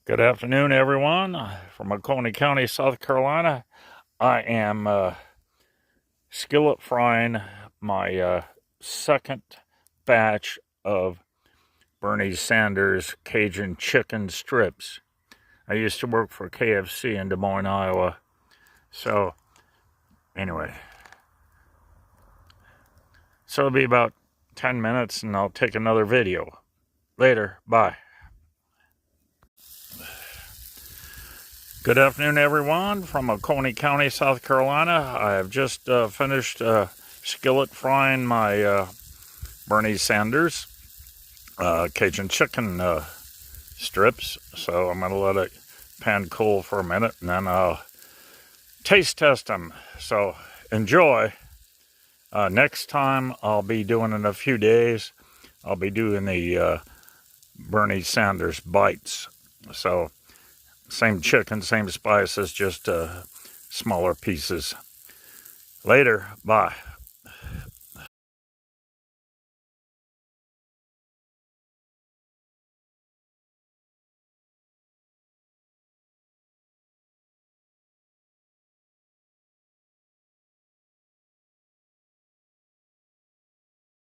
Good afternoon, everyone. From Oconee County, South Carolina. I am skillet frying my second batch of Burny Sanders Cajun chicken strips. I used to work for KFC in Des Moines, Iowa. So, anyway. So it'll be about 10 minutes and I'll take another video. Later. Bye. Good afternoon, everyone, from Oconee County, South Carolina. I have just finished skillet frying my Burny Sanders Cajun chicken strips. So I'm going to let it pan cool for a minute, and then I'll taste test them. So enjoy. Next time I'll be doing in a few days, I'll be doing the Burny Sanders bites. So same chicken, same spices, just smaller pieces. Later. Bye.